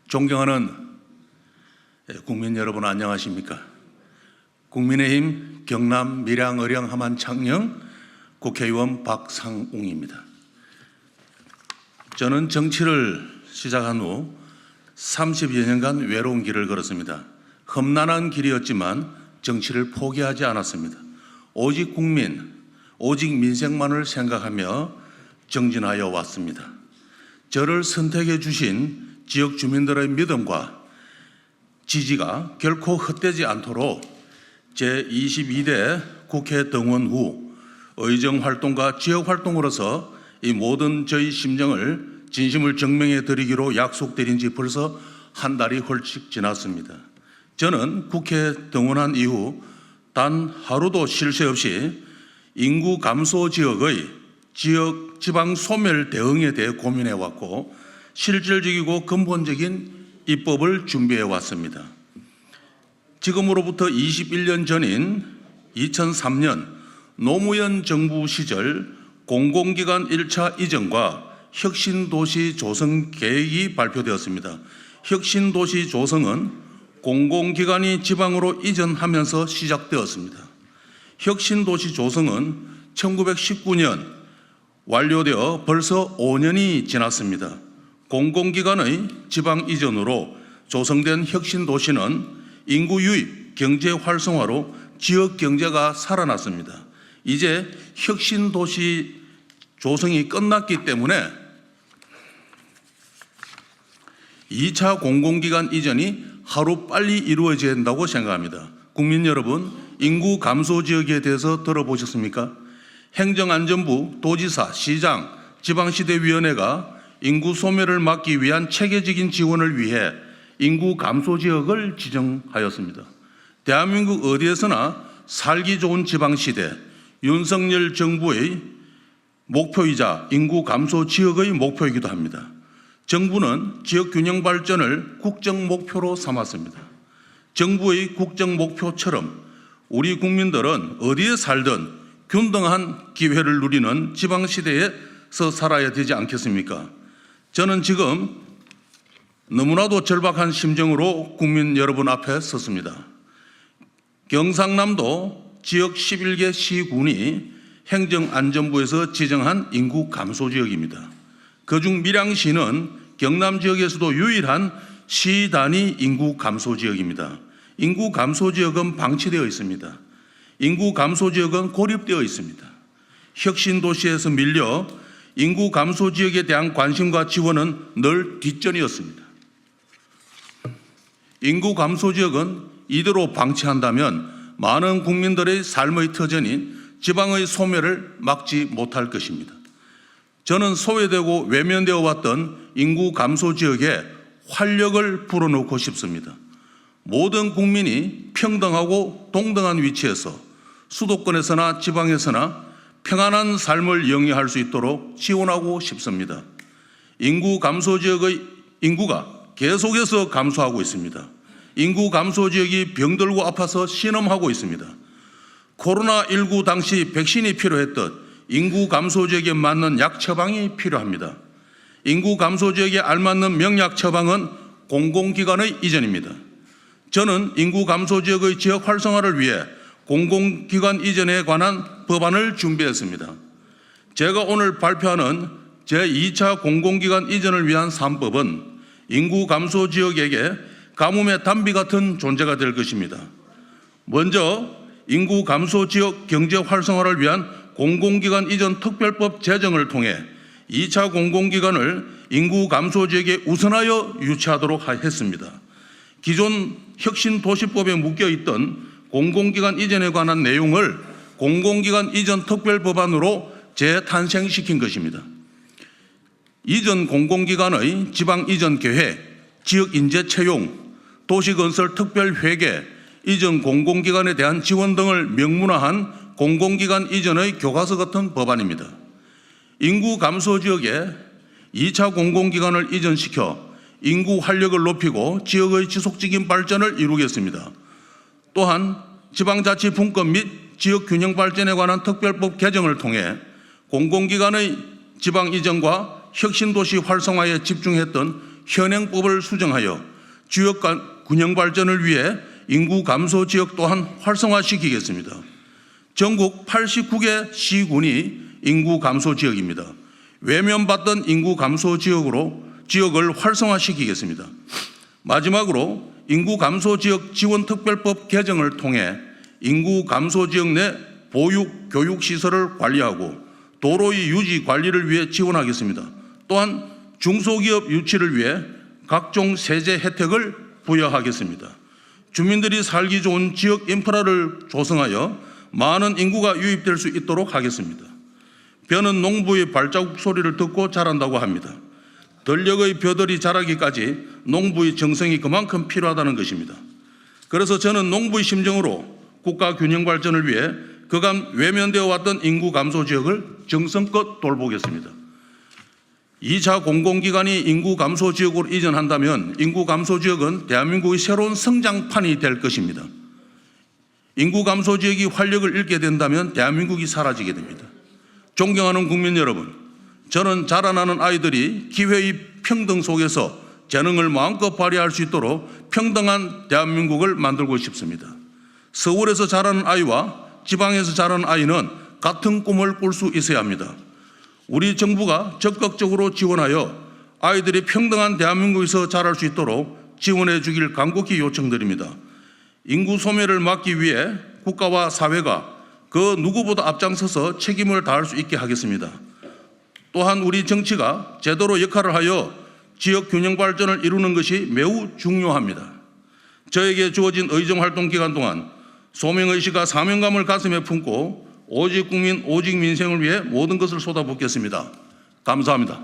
존경하는 국민 여러분 안녕하십니까? 국민의힘 경남 밀양 의령 함안 창녕 국회의원 박상웅입니다. 저는 정치를 시작한 후 30여 년간 외로운 길을 걸었습니다. 험난한 길이었지만 정치를 포기하지 않았습니다. 오직 국민, 오직 민생만을 생각하며 정진하여 왔습니다. 저를 선택해 주신 지역 주민들의 믿음과 지지가 결코 헛되지 않도록 제22대 국회 등원 후 의정활동과 지역활동으로서 이 모든 저희 심정을 진심을 증명해 드리기로 약속드린 지 벌써 한 달이 훌쩍 지났습니다. 저는 국회 등원한 이후 단 하루도 쉴 새 없이 인구 감소 지역의 지방 소멸 대응에 대해 고민해 왔고 실질적이고 근본적인 입법을 준비해 왔습니다. 지금으로부터 21년 전인 2003년 노무현 정부 시절 공공기관 1차 이전과 혁신도시 조성 계획이 발표되었습니다. 혁신도시 조성은 공공기관이 지방으로 이전하면서 시작되었습니다. 혁신도시 조성은 1919년 완료되어 벌써 5년이 지났습니다. 공공기관의 지방 이전으로 조성된 혁신도시는 인구 유입, 경제 활성화로 지역 경제가 살아났습니다. 이제 혁신도시 조성이 끝났기 때문에 2차 공공기관 이전이 하루 빨리 이루어져야 한다고 생각합니다. 국민 여러분, 인구 감소 지역에 대해서 들어보셨습니까? 행정안전부, 도지사, 시장, 지방시대위원회가 인구 소멸을 막기 위한 체계적인 지원을 위해 인구 감소 지역을 지정하였습니다. 대한민국 어디에서나 살기 좋은 지방시대, 윤석열 정부의 목표이자 인구 감소 지역의 목표이기도 합니다. 정부는 지역 균형 발전을 국정 목표로 삼았습니다. 정부의 국정 목표처럼 우리 국민들은 어디에 살든 균등한 기회를 누리는 지방시대에서 살아야 되지 않겠습니까? 저는 지금 너무나도 절박한 심정으로 국민 여러분 앞에 섰습니다. 경상남도 지역 11개 시군이 행정안전부에서 지정한 인구 감소 지역입니다. 그중 밀양시는 경남 지역에서도 유일한 시 단위 인구 감소 지역입니다. 인구 감소 지역은 방치되어 있습니다. 인구 감소 지역은 고립되어 있습니다. 혁신도시에서 밀려 인구 감소 지역에 대한 관심과 지원은 늘 뒷전이었습니다. 인구 감소 지역은 이대로 방치한다면 많은 국민들의 삶의 터전인 지방의 소멸을 막지 못할 것입니다. 저는 소외되고 외면되어 왔던 인구 감소 지역에 활력을 불어넣고 싶습니다. 모든 국민이 평등하고 동등한 위치에서 수도권에서나 지방에서나 평안한 삶을 영위할 수 있도록 지원하고 싶습니다. 인구 감소 지역의 인구가 계속해서 감소하고 있습니다. 인구 감소 지역이 병들고 아파서 신음하고 있습니다. 코로나19 당시 백신이 필요했던 인구 감소 지역에 맞는 약 처방이 필요합니다. 인구 감소 지역에 알맞는 명약 처방은 공공기관의 이전입니다. 저는 인구 감소 지역의 지역 활성화를 위해 공공기관 이전에 관한 법안을 준비했습니다. 제가 오늘 발표하는 제2차 공공기관 이전을 위한 3법은 인구 감소 지역에게 가뭄의 단비 같은 존재가 될 것입니다. 먼저 인구 감소 지역 경제 활성화를 위한 공공기관 이전 특별법 제정을 통해 2차 공공기관을 인구 감소 지역에 우선하여 유치하도록 했습니다. 기존 혁신도시법에 묶여있던 공공기관 이전에 관한 내용을 공공기관 이전 특별법안으로 재탄생시킨 것입니다. 이전 공공기관의 지방 이전 계획, 지역 인재 채용, 도시건설 특별회계, 이전 공공기관에 대한 지원 등을 명문화한 공공기관 이전의 교과서 같은 법안입니다. 인구 감소 지역에 2차 공공기관을 이전시켜 인구 활력을 높이고 지역의 지속적인 발전을 이루겠습니다. 또한 지방자치분권 및 지역균형 발전에 관한 특별법 개정을 통해 공공기관의 지방 이전과 혁신도시 활성화에 집중했던 현행법을 수정하여 지역 균형 발전을 위해 인구 감소 지역 또한 활성화시키겠습니다. 전국 89개 시군이 인구 감소 지역입니다. 외면받던 인구 감소 지역을 활성화시키겠습니다. 마지막으로 인구 감소 지역 지원 특별법 개정을 통해 인구 감소 지역 내 보육, 교육 시설을 관리하고 도로의 유지 관리를 위해 지원하겠습니다. 또한 중소기업 유치를 위해 각종 세제 혜택을 부여하겠습니다. 주민들이 살기 좋은 지역 인프라를 조성하여 많은 인구가 유입될 수 있도록 하겠습니다. 벼는 농부의 발자국 소리를 듣고 자란다고 합니다. 들녘의 벼들이 자라기까지 농부의 정성이 그만큼 필요하다는 것입니다. 그래서 저는 농부의 심정으로 국가 균형 발전을 위해 그간 외면되어 왔던 인구 감소 지역을 정성껏 돌보겠습니다. 2차 공공기관이 인구 감소 지역으로 이전한다면 인구 감소 지역은 대한민국의 새로운 성장판이 될 것입니다. 인구 감소 지역이 활력을 잃게 된다면 대한민국이 사라지게 됩니다. 존경하는 국민 여러분, 저는 자라나는 아이들이 기회의 평등 속에서 재능을 마음껏 발휘할 수 있도록 평등한 대한민국을 만들고 싶습니다. 서울에서 자라는 아이와 지방에서 자라는 아이는 같은 꿈을 꿀 수 있어야 합니다. 우리 정부가 적극적으로 지원하여 아이들이 평등한 대한민국에서 자랄 수 있도록 지원해 주길 간곡히 요청드립니다. 인구 소멸을 막기 위해 국가와 사회가 그 누구보다 앞장서서 책임을 다할 수 있게 하겠습니다. 또한 우리 정치가 제대로 역할을 하여 지역 균형 발전을 이루는 것이 매우 중요합니다. 저에게 주어진 의정활동 기간 동안 소명의식과 사명감을 가슴에 품고 오직 국민, 오직 민생을 위해 모든 것을 쏟아붓겠습니다. 감사합니다.